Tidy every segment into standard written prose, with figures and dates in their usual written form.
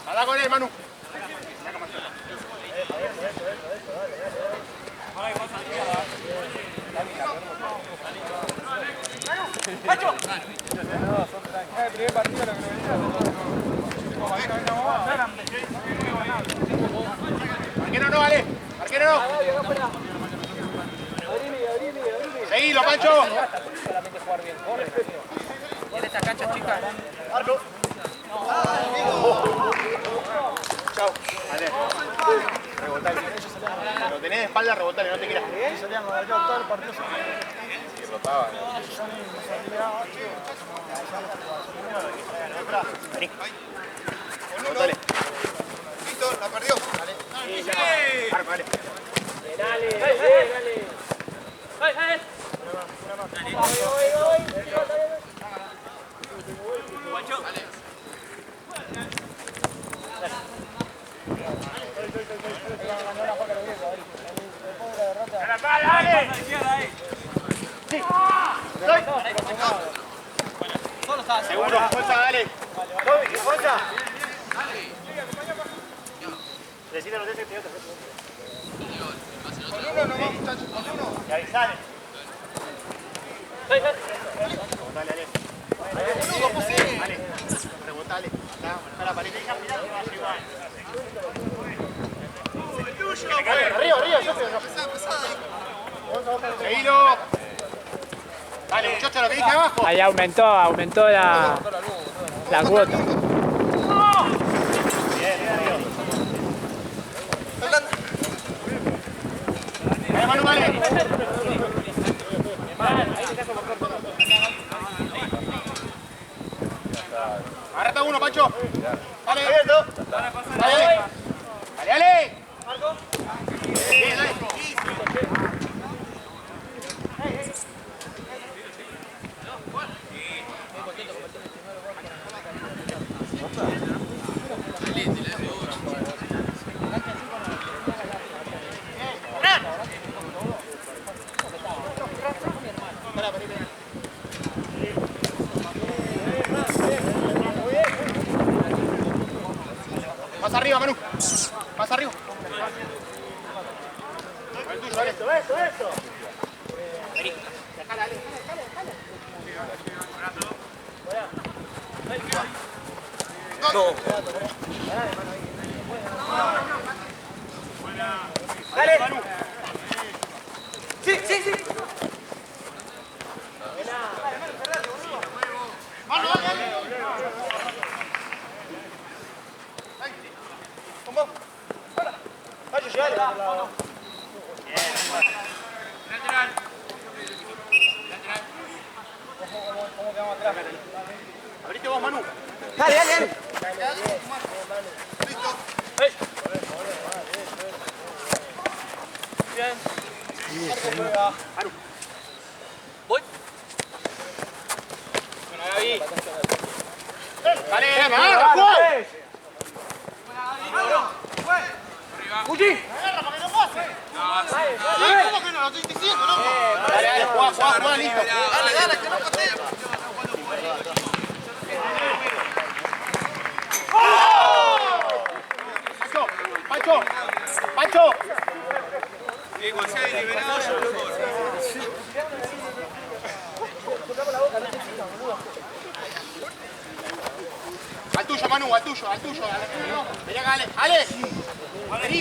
Anda con él, Manu. ¡Macho! Primer partido lo que Arquero no, vale. Arquero no. Seguilo, Pancho. Solamente jugar bien, corre. En esta cancha, chicas. Arco. Chao. Vale. Rebotale. Lo tenés de espalda, rebotale, no te quieras. Salían todo el partido. Sí, rotaba. Vení. Rebotale. Listo, la perdió. Arco, dale. Dale. Seguro, fuerza, dale. ¡Fuerza! Decile a los que te Con uno nomás, muchachos, con uno. Y avisale. Rebotale, dale. Boludo, ¿cómo sigue? Dale. Rebotale. Acá, la pared. Deja mirar que va a llevar. Arriba, yo te Seguilo. Dale, muchachos, lo que dije abajo. Ahí aumentó la cuota. Dale, Manu, vale. Agarrate a uno, Pancho. Dale, abierto. Dale. Dale. Bien, dale. Más arriba, Manu. Más arriba. El tuyo, dale. Eso. Vení. Dejala, dale. No. Dale, Manu. Sí. Manu, dale. Con vos. Vaya, llegale. Lateral. ¿Cómo quedamos atrás? Abrite vos, Manu. Dale. Listo. Bien. Manu. Voy. Bueno, Gaby. Dale, agarra, Juan. ¡Uchi! ¿Cómo que no? Lo estoy diciendo, loco. Dale, Juan, listo. Dale, que no patee. Pancho. Igual se ha liberado. Al tuyo, Manu, al tuyo. Vení acá, Ale. Vení.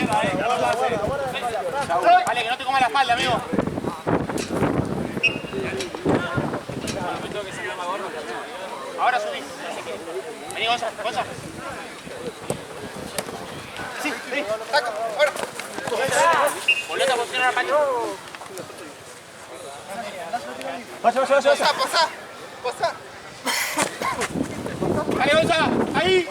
Ale, que no te coma la espalda, amigo. Ahora subí. Vení, Gonza. Sí, vení. Saca, ahora. Volvete a posicionar a Pancho. Pasa. Dale, Gonza. Ahí.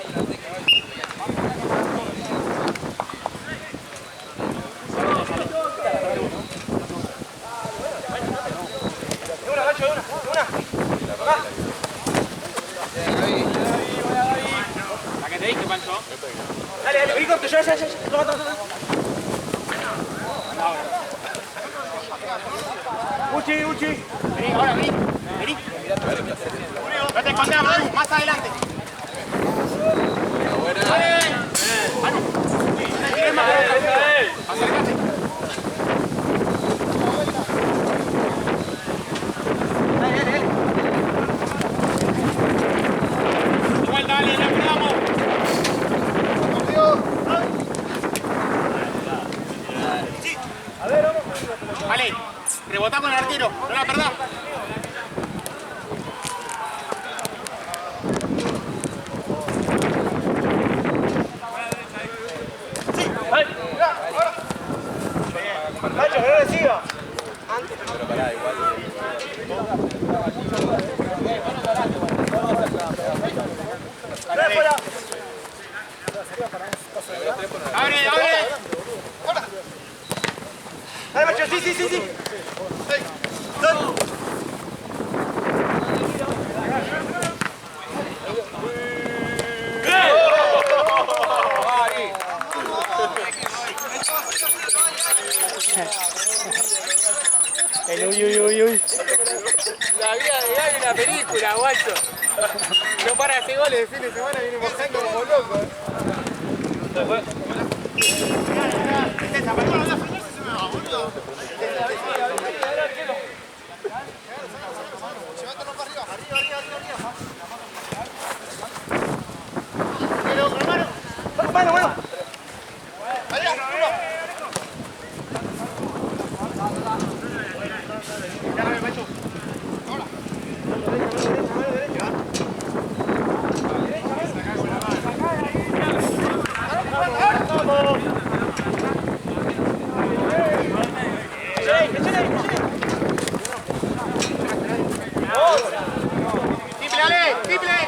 La que te dije, Pancho. Dale, vení corto, ya. Toma. Uchi. Vení, ahora, vení. te escondés, Manu, más adelante. Manu. Acércate. Igual, dale, le esperamos. Vale, rebotá con el arquero, no la perdás. Nacho, que no reciba. Pero pará, igual. ¡Abre, abre! ¡Dale, Macho! ¡Sí, sí, sí, sí! El uy, uy, uy, uy. La vida de Gaby una película, guacho. No para de hacer goles de fin de semana, viene mojando como loco. Bueno. ¡Triple, Ale! ¡Triple!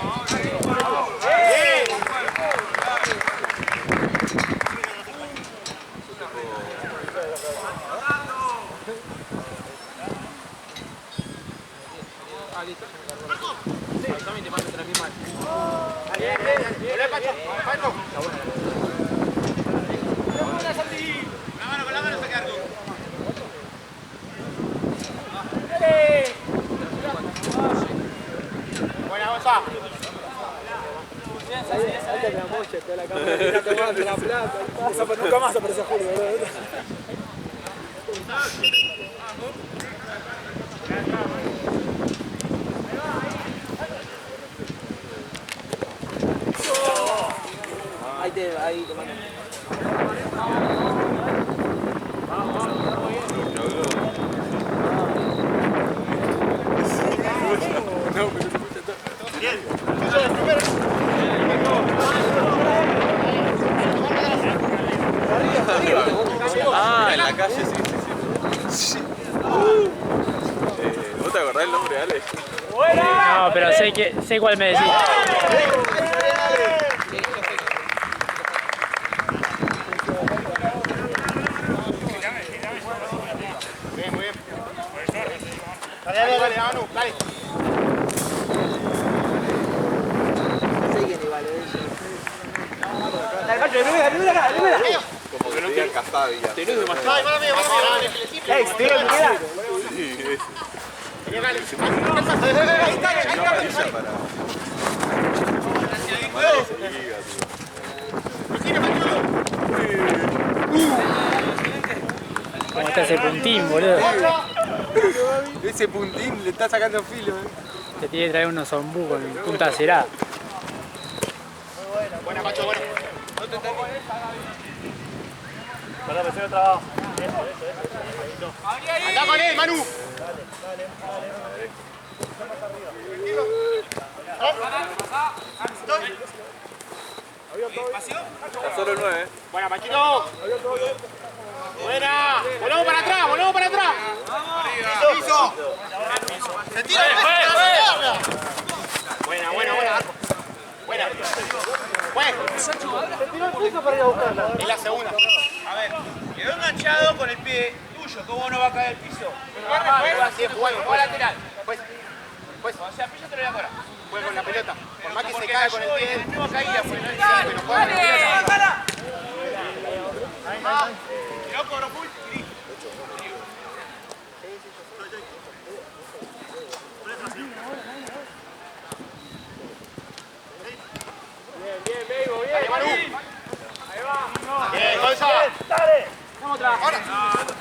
Con la mano saca algo. Buena, Gonza. Nunca más aparece Julio, ¿verdad? Ahí te mando. Ah, en la calle, sí. ¿Vos te acordás el nombre de Ale? No, pero sé cuál me decís. Bien, muy bien. Dale, Manu, dale. Dale, Macho, de primera. Como que no te casado ya. Ay, mala mía. ¡Ey, si te digo que queda! Sí, es. Ahí está. Para. ¿Cómo está ese puntín, boludo? Ese puntín le está sacando filo, Te tiene que traer unos ombú con punta cerada. Buena, Pacho, bueno. Para empezar el trabajo. Andá con él, Manu. Está solo 9. Buena, Pachito. Buena. Volvemos para atrás. ¡Piso! ¡Se tira el pecho! Buena. Buena. Se tiró el piso para ir a buscarla. Es la segunda. A ver, quedó enganchado con el pie tuyo. ¿Cómo no va a caer el piso? Así es, juega lateral. Pues, O sea, pillo te lo voy a cobrar. juega con la pelota. Por más que se caiga con el pie. El mismo caída, pues no es Pero juega con el pie. Yo cobro full y listo.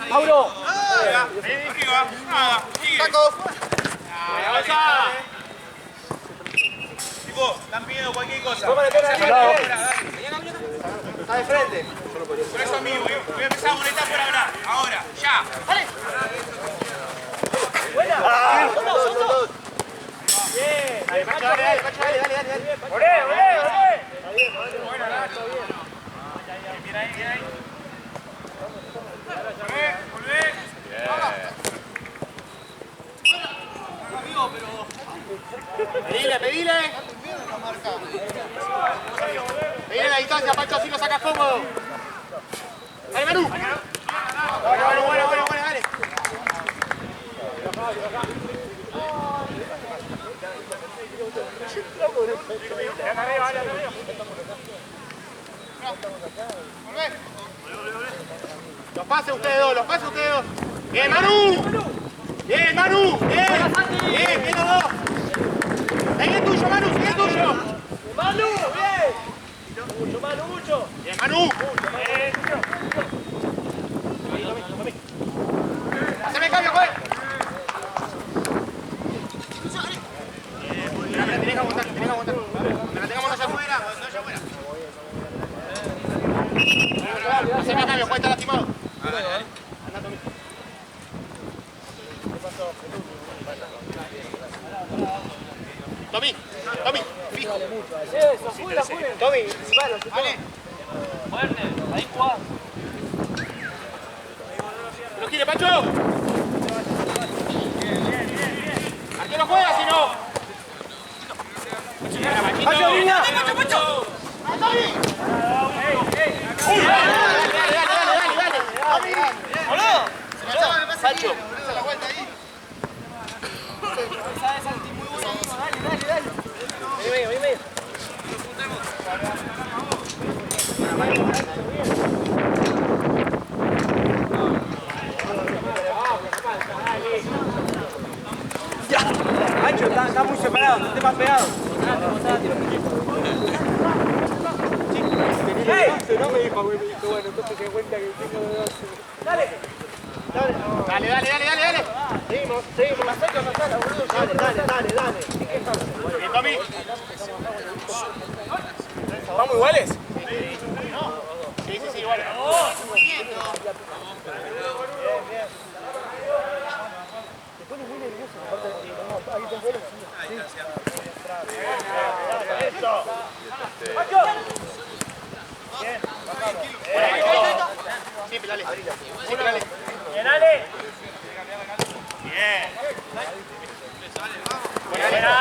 Mauro. Arriba. Nada. Sigue. Chicos, están pidiendo cualquier cosa. Está de frente. Por eso, amigo, voy a empezar a molestar por hablar. Ahora, ya. Dale. Bien. Dale, Pacho, dale. Bien ahí. Pedile. Pedile la distancia, Pacho, así lo sacas cómodo. Dale, Manu. Bueno, dale. Los pases ustedes dos. Bien, Manu. Bien, los dos. Sigue tuyo, Manu, Manu, bien. Mucho. Bien, Manu. Haceme cambio, juez. Me la tenés que aguantar. Me la tengamos allá afuera. Haceme cambio, juez, está lastimado. Dale. Anda, Tommy. ¿Qué pasó? Tommy, fijo. Tommy, vale. Fuerte, ahí jugás. ¿Lo quiere, Pacho? Arquero juega, si no. Pacho, niña. Pacho. Dale. Pacho. La vuelta ahí. Dale. Pancho, está muy separado, no esté más pegado. No me dijo, güey, bueno, entonces se cuenta que tengo dos. Dale. Seguimos. Dale. Bien, Tommy. ¿Vamos iguales? Sí, igual. Sí, dale. Bien, Ale. Bien. Buena.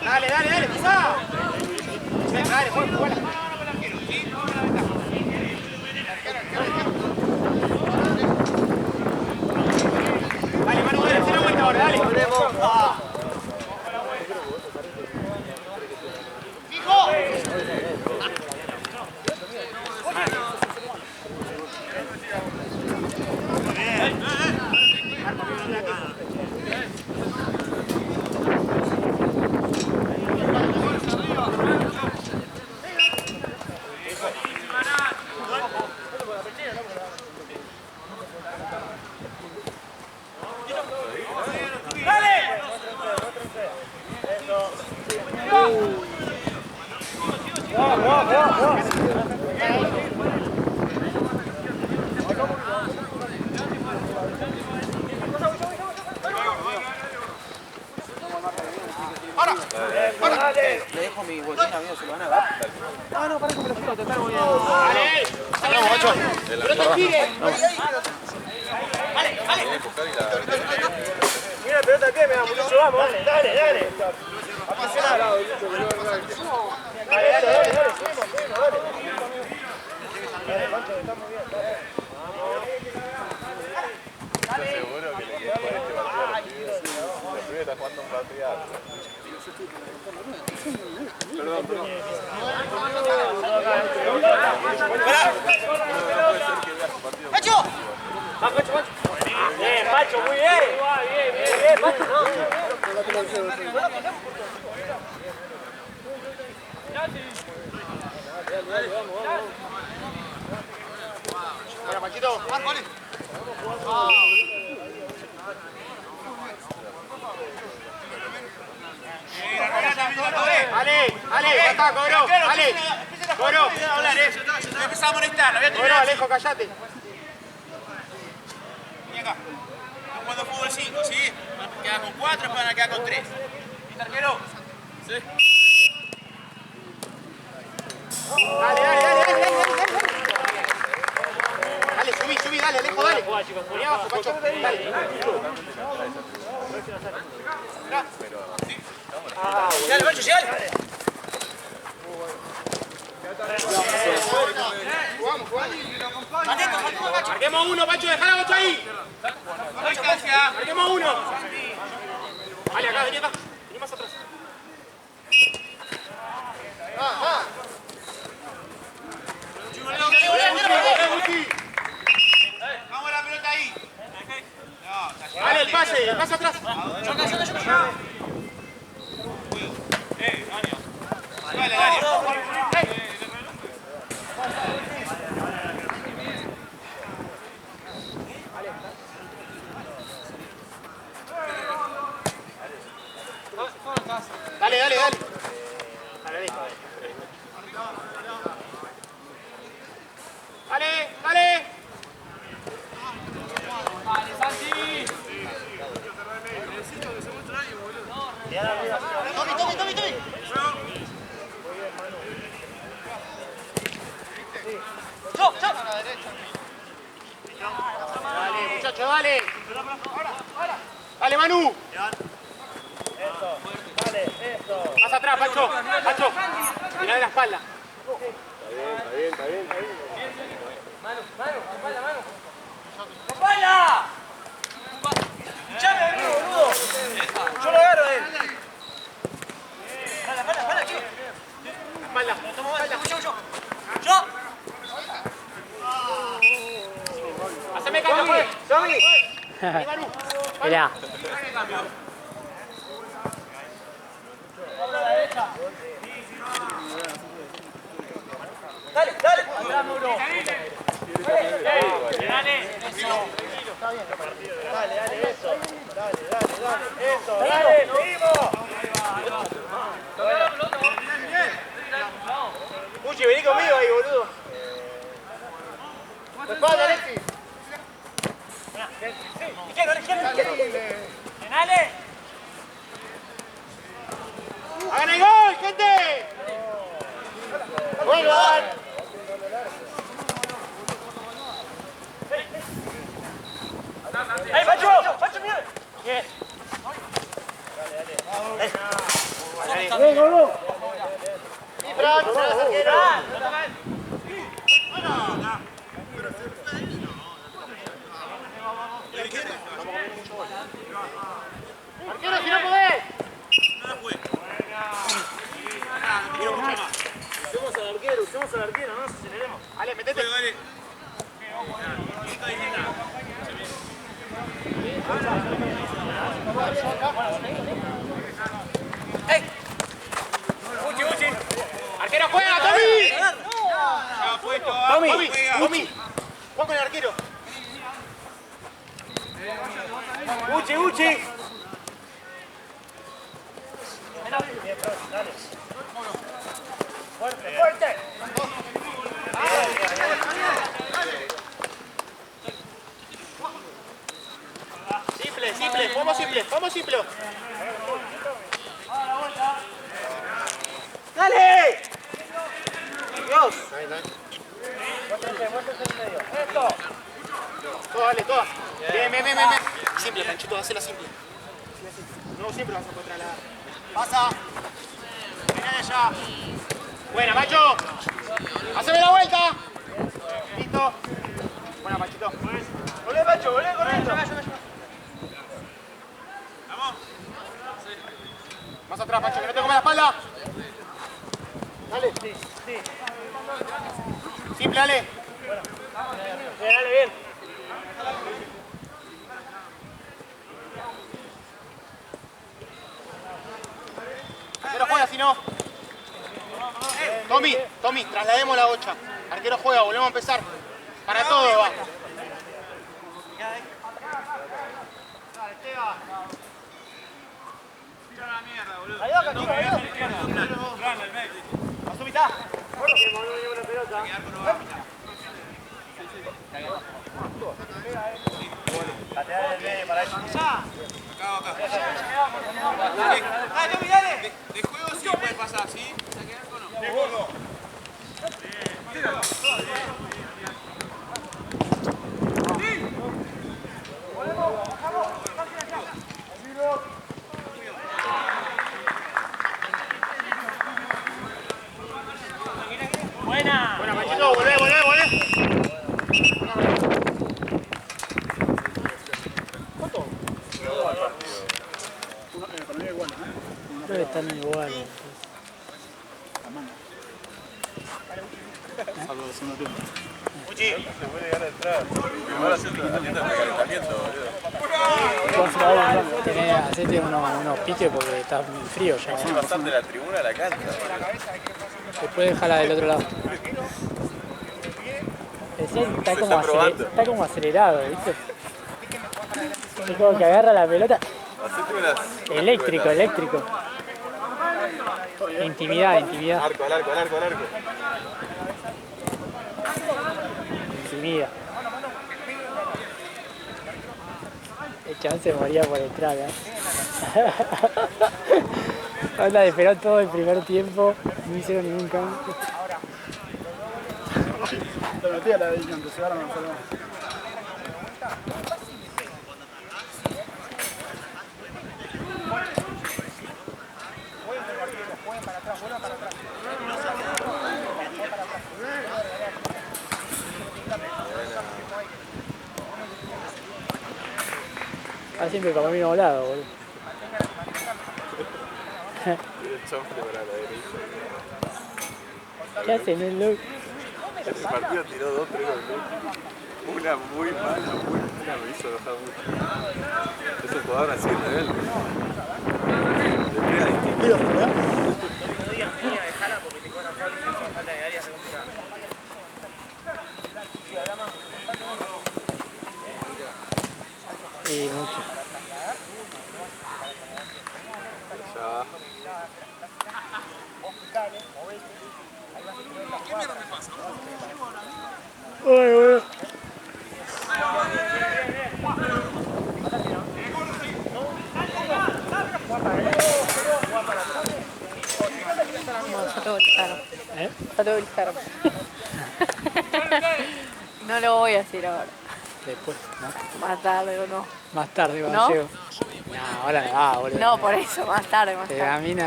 Dale, pisa. Dale, juega. Dale, Manu, hacer la vuelta ahora, dale. ¡Fijo! Le dejo mi botina, amigo, se lo van a dar. No, para que me lo quiero tocar, voy a... ¡Dale! ¡Vamos, macho! ¡Pero te sigue! ¡Dale! Mira la pelota que me da mucho, vamos. ¡Dale! Apasionado. Seguro que le quiere por este partido a los pibes. Los pibes están jugando un partido. ¡Pacho! Bien, Pacho, muy bien. Bien, Pacho. Bueno, Panchito. Ale, ya está, cobró. Ale, cobró. Empezamos a molestar, no voy a Cobró, terminar. Alejo, callate. Vení acá. Estamos jugando fútbol 5, ¿sí? Van a quedar con 4, después van a quedar con 3. ¿Viste, arquero? Sí. Dale. Dale, subí, dale, Alejo, dale. Poné abajo, Pacho. Dale. Dale, Pancho, llegale. Jugamos. Marquemos uno, Pacho, dejá la 8 ahí. No distancia. Marquemos uno. Dale, acá, vení acá. Vení más atrás. Vamos a la pelota ahí. No, Dale, el pase atrás. Dale, dale. Dale. Dale. Tommy. Dale, muchacho, dale. Dale, Manu. Más atrás, Pancho. Mirá de la espalda. Está bien. Yo lo agarro a él. La espalda. Yo. Haceme cambio, pues. Vení, Manu. Mirá. Dale. Uchi, vení conmigo ahí, boludo. Espalda, Alexis. Dale. ¡Hagan el gol, gente! ¡Vuelvan! ¡Ahí, Pancho, mira! Bien. Arquero, si no podés. Usemos al arquero, no nos aceleremos. Dale, metete. Dale. Uchi. Arquero, juega, Tommy. Ya puesto, juega. Tommy. Juega con el arquero. Uchi. Fuerte. Simple, vamos simple. ¡Dale! Dios. Toda. Bien. Simple, Panchito, hacela simple. No, siempre vas a encontrar la... Pasa. Vení de allá. Buena, Pancho. Haceme la vuelta. Listo. Buena, Panchito. Volvé, Pancho, correcto. Más atrás, Pancho, que no te come la espalda. Dale. Sí. Simple, dale. Bien. Pero juega, si no. Tommy, traslademos la 8. Arquero juega, volvemos a empezar. Para todo va. Ahí va, Cachico, ahí va. Pasó mitad. Patear el medio para ellos. Acá. De juego sí puede pasar, ¿sí? ¿Se queda o no? De gordo. Buena, Panchito, volvé. ¿Cuánto? Para mí igual, ¿eh? Creo que están iguales. Salvo el segundo tiempo. Se puede llegar a entrar. Ahora haciendo calentamiento, boludo. Hacete unos piques porque está muy frío ya. Sí, pasar de la tribuna a la cancha. Después dejarla del otro lado. Está como acelerado, ¿viste? Es como que agarra la pelota. Hacete unas... Eléctrico. Intimidad. Arco. Intimida. El chabón se moría por entrar, ¿eh? Onda, esperó todo el primer tiempo, no hicieron ningún cambio. Lo metí a la de que se van a lanzar. Siempre para el mismo lado, boludo. El chofre para la derecha. ¿Qué hacen el loco? Este partido tiró 2, 3 goles. Una muy mala, me hizo enojar mucho. Es un jugador así, rebelde. Le pega distinto. Sí, mucho. Ya. Ay, boludo. Ya te volcaron. No lo voy a decir ahora. Después, ¿no? Más tarde o no. Más tarde cuando ¿No? llego. No, ahora me va, boludo. No, por eso, más tarde. A mí ni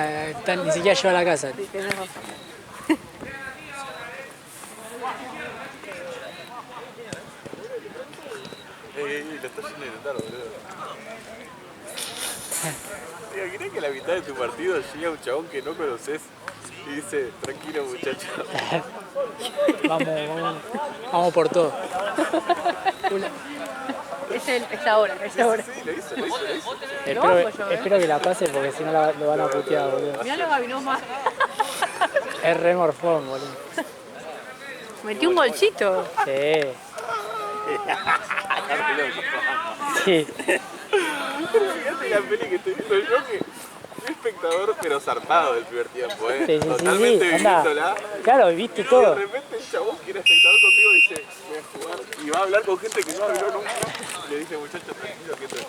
siquiera llego a la casa. Sí, tenés razón. Lo estás yendo a intentar, boludo. Tío, ¿crees que a la mitad de tu partido llega un chabón que no conoces y dice, tranquilo muchacho? Vamos por todo. Es ahora. Sí, lo hizo. Espero que la pase porque si no lo van a putear, boludo. Mirá lo Gavinoma. Es re morfón, boludo. Metió un golcito. Sí. Sí. Fíjate la peli que estoy viendo yo, que soy espectador pero zarpado del primer tiempo, Sí, totalmente viviéndola. Claro, viste Y de todo. repente el chabón que era espectador contigo dice, voy a jugar, y va a hablar con gente que no habló nunca. Y le dice, muchachos, tranquilo, que esto es.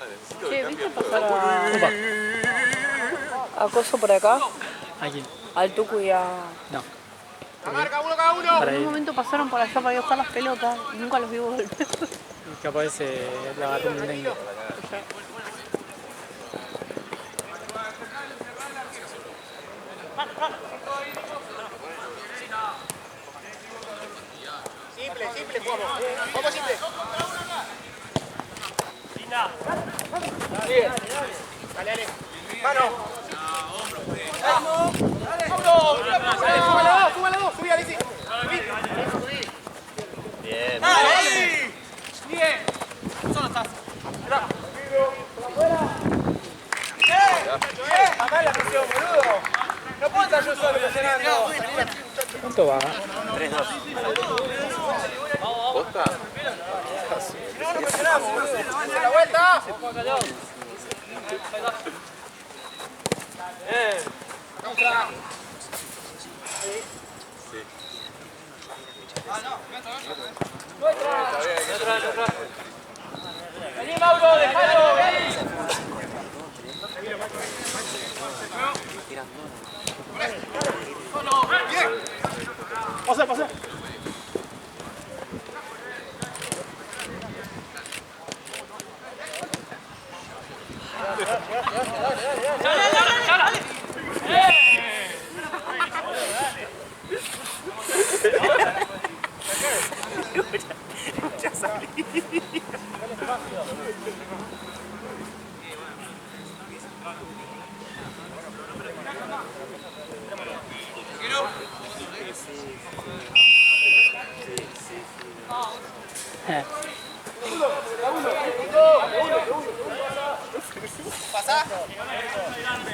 Necesito Che, que ¿viste cambie pasar todo. a Coso por acá? ¿A quién? Al Tucu y a... No. La marca, uno cada uno. Para En un ahí. momento pasaron por allá para ir a buscar las pelotas y nunca los vi volver. Capaz se la agarró un dengue. Simple, jugamos. Vamos simple. Bien. Dale. Mano. Sube la dos. Subí, Alici. Bien. Bien. Solo estás. ¿Cuánto va? 3-2. ¿Posta? ¡La vuelta! Vení, Mauro, dejalo, vení. Pasa, pasa.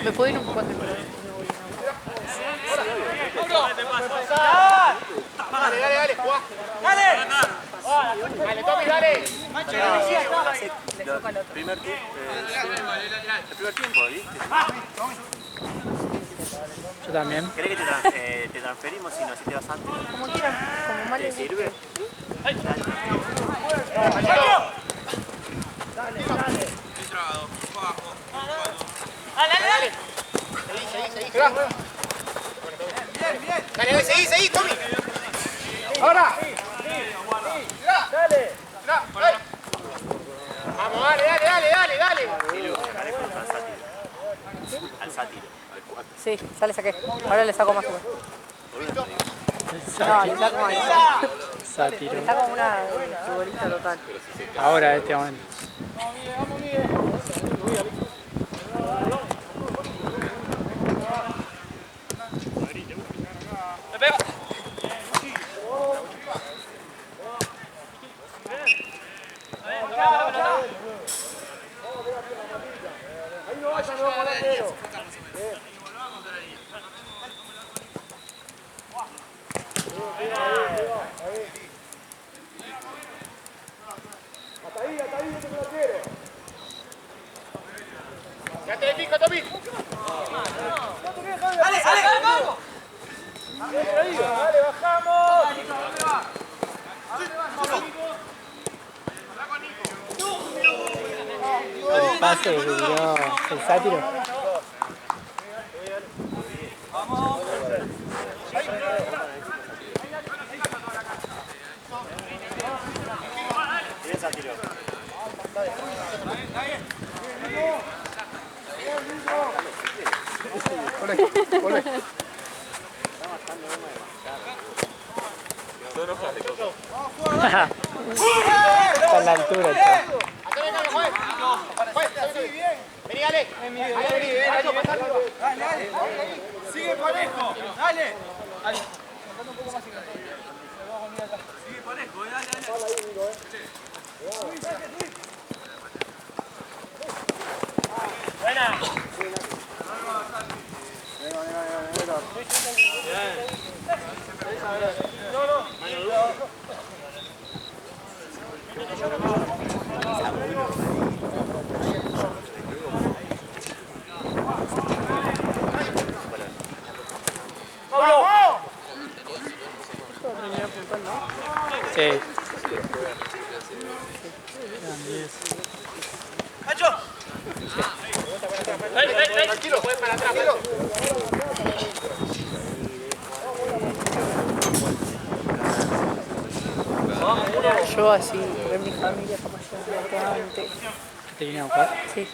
¿Me puedo ir un poco? Dale, dale, dale, jugá. Dale. Dale, Tommy, dale. El primer tiempo, ¿viste? Yo también. ¿Querés que te transferimos si no, si te vas antes? Como quieran, como mal ¿Te les guste. sirve? Dale, seguí, Tommy. Ahora. Dale. Vamos, dale. Y luego le gané contra el sátiro. Al sátiro. Sí, ya le saqué. Ahora le saco más uno. No, le saco más. Sátiro. Le saco una futbolista total. Ahora, este momento. Ya te pico, Tommy. Dale, bajamos. El pase que tiró el sátiro. Bien, sátiro. Volvé. Son hojas de coco. Está a la altura, chaval. Acá venga, juez. Vení, dale. Nacho, pasá arriba. Sigue parejo, dale. Sigue parejo, dale. Sí. Tranquilo, juez para atrás. Yo así, porque mi familia capaz de antes. ¿Te viene a buscar? Sí.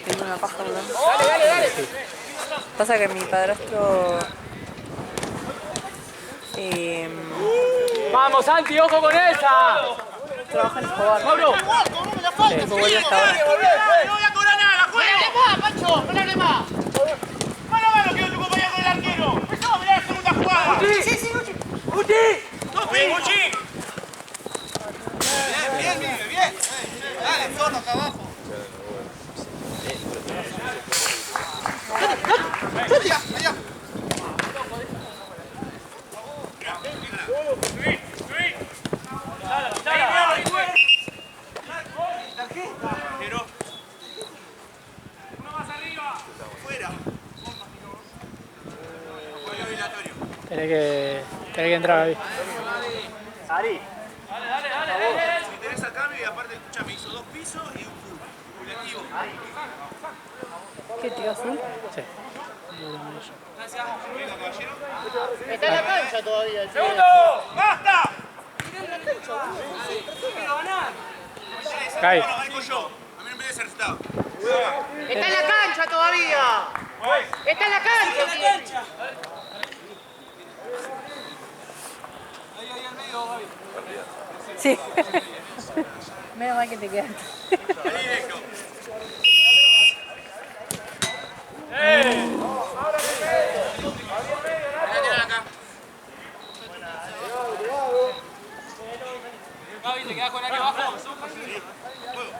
Tengo una paja hablando. Dale. Pasa que mi padrastro... Vamos, Santi, ojo con esa. trabaja en Escobar. Mauro. Tipo, vuelve hasta ahora. ¡No voy a cobrar nada! ¡Juega! ¡Pancho! ¡No le hable más! ¡Mano a mano quedó tu compañero con el arquero! ¡Empezamos a mirar la segunda jugada! ¡Sí, Gucci! ¡Topi! ¡Gucci! Bien. Dale, zorro acá abajo. Tenés que entrar ahí. Ari. Si tenés al cambio y aparte, escuchame, hizo 2 pisos y un cumulativo. ¿Qué tío azul? Sí. Venga, caballero. Está en la cancha todavía. El ¡Segundo! ¡Basta! Cae. Bueno, ahí voy yo. A mí no me des el resultado. Está en la cancha todavía. Está en la cancha. Sí. Menos mal que te quedaste. Ahí directo. Acá. Gaby, ¿te quedás con aquí abajo? Sí. Juego.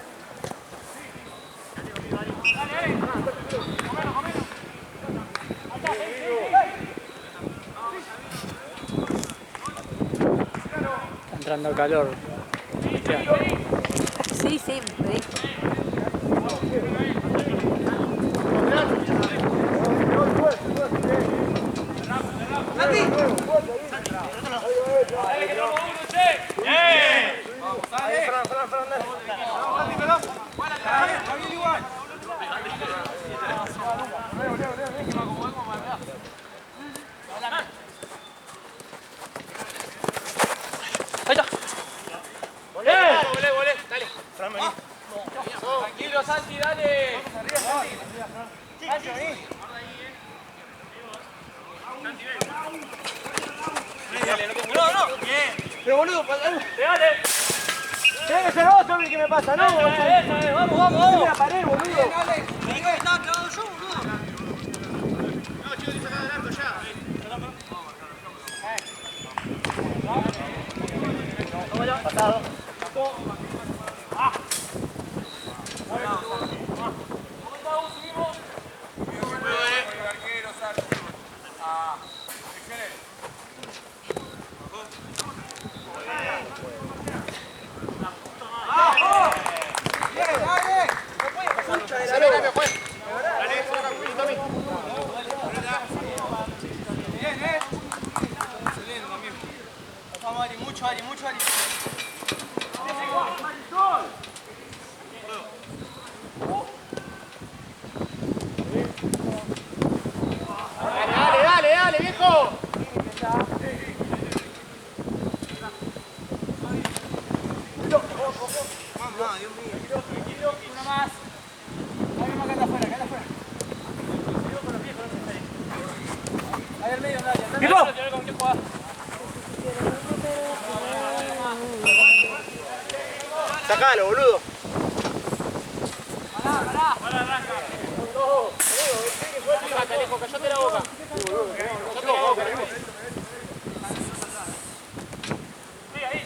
Está entrando calor. Sí, sí, me dijo. Volé, dale. Tranquilo, Santi, dale. No, bien. Pero boludo, pegale. Tiene que ser vos, Tommy, que me pasa, ¿no? Vamos. La pared, boludo. Estaba clavado yo, boludo. No, chicos, te sacan del arco ya. Pasado. Mucho Ari. Dale, viejo. Una más. Hay una acá afuera. Ahí al medio, dale. ¿Con quién jugás? Sacalo, boludo. Pará, arranca. Cállate la boca. Sí, ahí.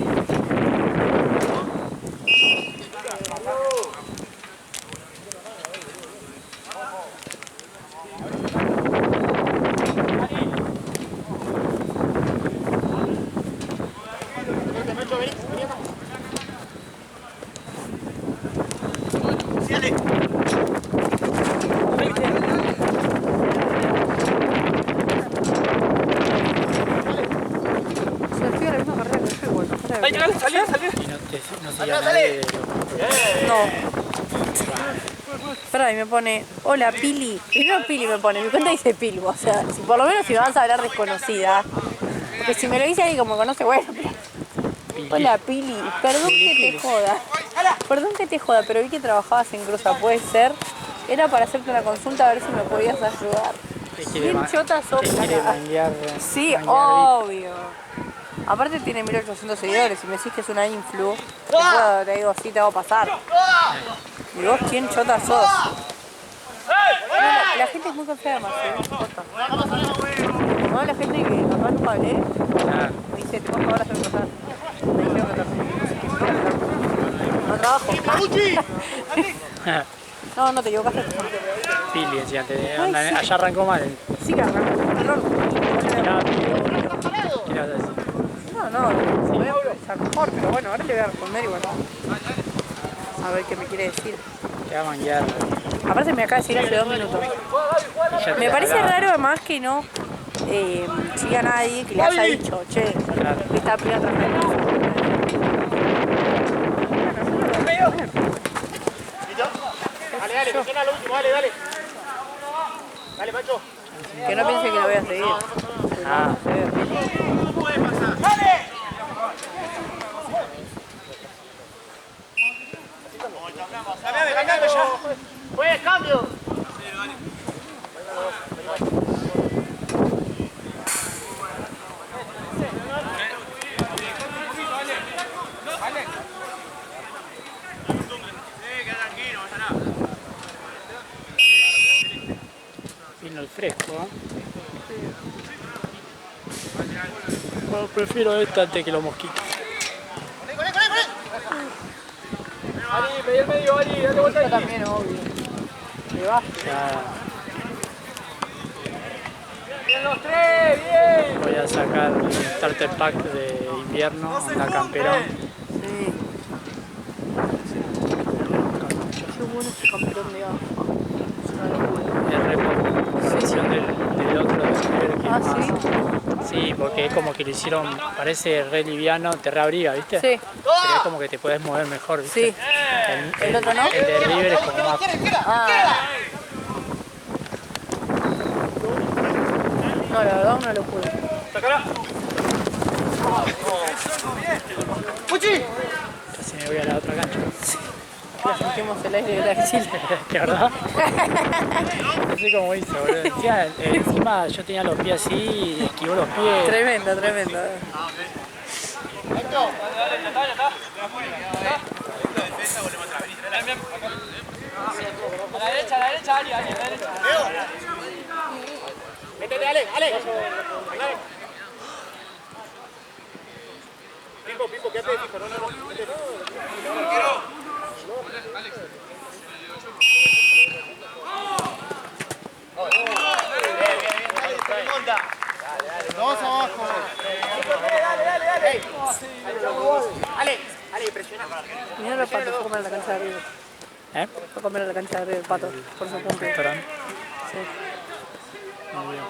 Y no siga nadie. No. Espera, y me pone, hola Pili. Primero Pili me pone, mi cuenta dice Pilu. O sea, si por lo menos si me vas a hablar desconocida. Porque si me lo dice alguien como me conoce, bueno, pero... Hola Pili, perdón que te joda. Perdón que te joda, pero vi que trabajabas en Cruza, ¿puede ser? Era para hacerte una consulta a ver si me podías ayudar. Bien chota sos. Sí, obvio. Aparte tiene 1800 seguidores, si me decís que es una influ, te digo, sí, te va a pasar. Y vos, ¿quién chota sos? La gente es muy enferma, no, la gente que capaz no hablé, me dice, te puedo ahora hacer cosas. Me dijeron que no trabajo. No te equivocaste. Pili, decía, allá arrancó mal. Sí, que arrancó. Error. ¿Qué vas a decir? No, voy a estar mejor, pero bueno, ahora le voy a responder igual. A ver qué me quiere decir. Te va a manguear. Aparte me acaba de decir hace 2 minutos. Me parece raro además que no siga a nadie que le haya dicho, che, esta piba trae. Dale, presiona lo último, dale. Dale, Pancho. Que no piense que lo voy a seguir. Ah, No puede pasar. ¡Dale! Cambiame ya. Pues, cambio. vino el fresco, ¿eh? Bueno, prefiero esta antes que los mosquitos. Ali, pedí el medio, Ali, dale vuelta ahí. También, obvio. Le va. Bien los tres, bien. Voy a sacar un starter pack de invierno, onda camperón. Sí. Qué bueno ese camperón de abajo. Es re poco, comparación del otro de River que Ah, es más. Sí, porque es como que lo hicieron, parece re liviano, te reabriga, ¿viste? Sí. Pero es como que te puedes mover mejor, ¿viste? Sí. ¿El otro no? El de River es como más. Ah. No, la verdad no lo pude. Casi me voy a la otra cancha. Ya sentimos el aire de la axila. ¿De verdad? No sé cómo hizo, boludo. Encima yo tenía los pies así y esquivó los pies. Tremendo, tremendo. A la derecha, Ali, a la derecha. Métete, Ale. Pipo, quédate de fijo, no. Métete. Dos abajo. Ale, presiona. Mirá los patos, fue a comer a la cancha de arriba. ¿Eh? Fue a comer a la cancha de arriba el pato, por su cumple. Restaurante. Sí. Muy bien.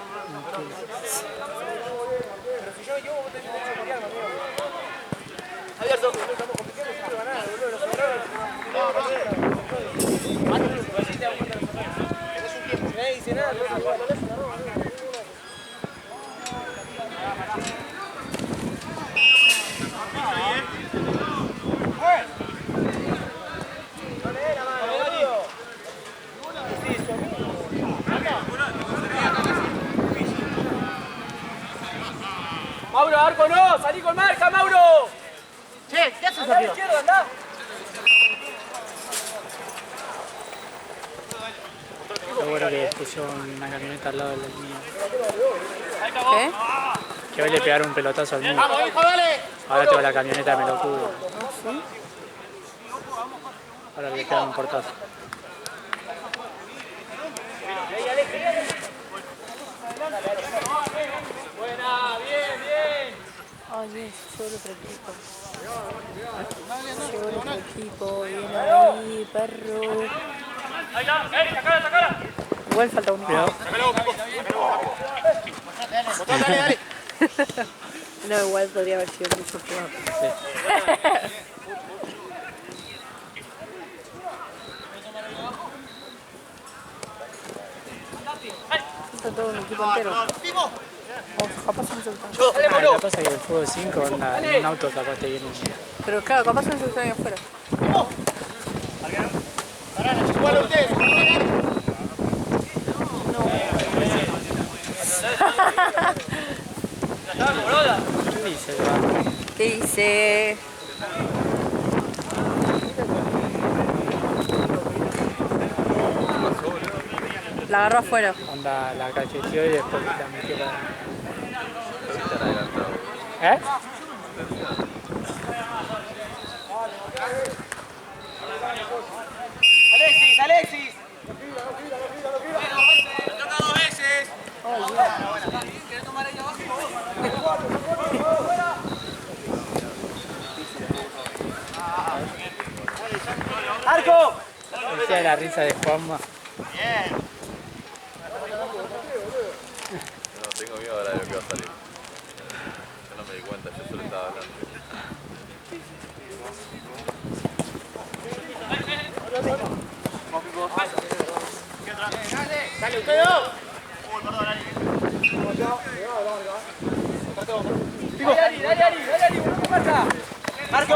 Mauro, arco no, salí con marca, Mauro. Che, ¿qué haces Andá a la izquierda, andá. Lo bueno que pusieron una camioneta al lado del mío. ¿Qué? Que hoy le pegaron un pelotazo al mío. Vamos, hijo, dale. Ahora tengo la camioneta, me lo cubre. Ahora le pegaron un portazo. Buena, bien. Ay, Dios, llegó el otro equipo. Llegó el otro equipo, viene ahí, perro. Ahí está, sacala. Igual falta uno. Cuidado. Dale. No, igual podría haber sido mucho peor. Está todo un equipo entero. O capaz se insultan. La cosa es que el fútbol 5 anda en un auto capaz te viene. Pero claro, capaz se insultan ahí afuera. Igual a ustedes. ¿Qué dice el bar? ¿Qué dice? La agarró afuera. Onda la cacheteó y después la metió para. Están adelantados. ¿Eh? Alexis. Me toca 2 veces. ¿Querés tomar ahí abajo? Arco. Esa es la risa de Juanma. No, tengo miedo a la de lo que va a salir. Yo no me di cuenta, yo solo estaba hablando. Dale, usted dos. Marco.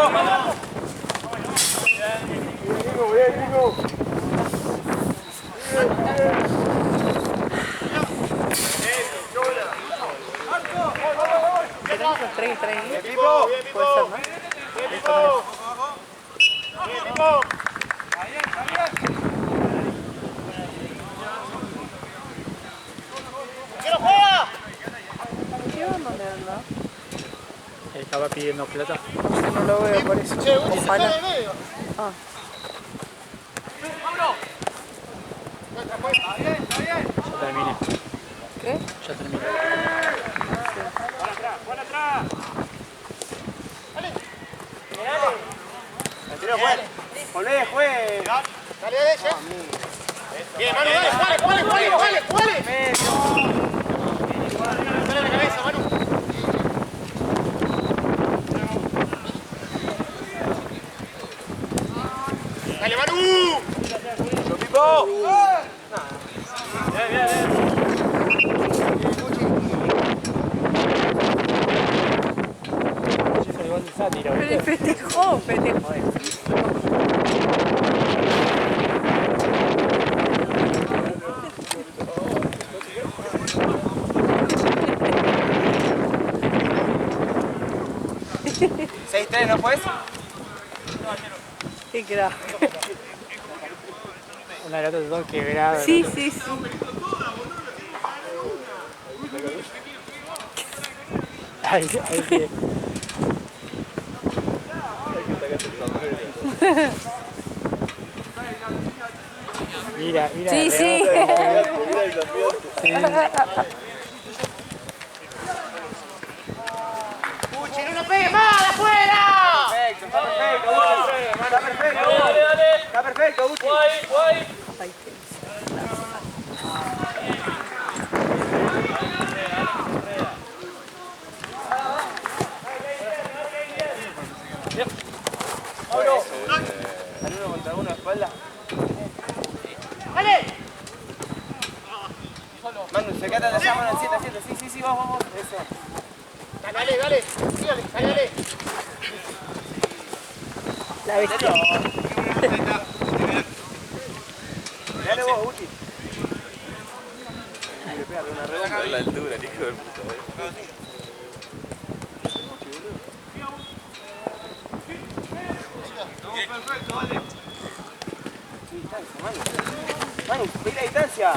Tres, tres. Equipo, Puede ser, ¿no? equipo. Equipo. ¿Qué no juega? ¿Qué onda, anda? Estaba pidiendo plata. No lo veo por eso. Che, Uchi se sale Ojalá. del medio. Ah. Ya terminé. ¿Qué? Ya terminé. ¡Juan atrás! ¡Dale! ¡Tiro, Juan! ¡Volvé, juez! ¡Dale, ella! Bien, Manu, dale, jugale! ¡Dale la cabeza, Manu! ¡Dale, Manu! Fue el gol de Sátiro, Pero ¿viste? festejó. ¿6-3 no puedes? Qué crack. Una de las dos quebrada. Sí. Ahí sí. Mira. Sí. ¡Uchi, no lo pegues más, de afuera! Está perfecto, Uchi. Ay, Uno contra uno, espalda. ¡Dale! Manu, secate de allá, Manu, 7. Sí, vamos. Eso. Dale. Sígale, dale. la bestia. Dale vos, Uchi. Es la altura, el hijo de puta. Manu, vete a distancia.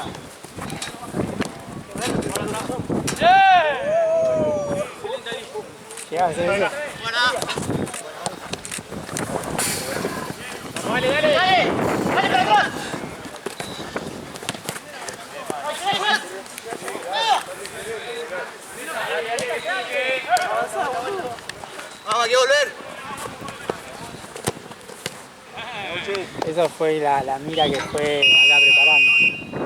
Llegaba a hacer eso. Dale para atrás. Vamos, hay que volver. Esa fue la mira que fue acá preparando.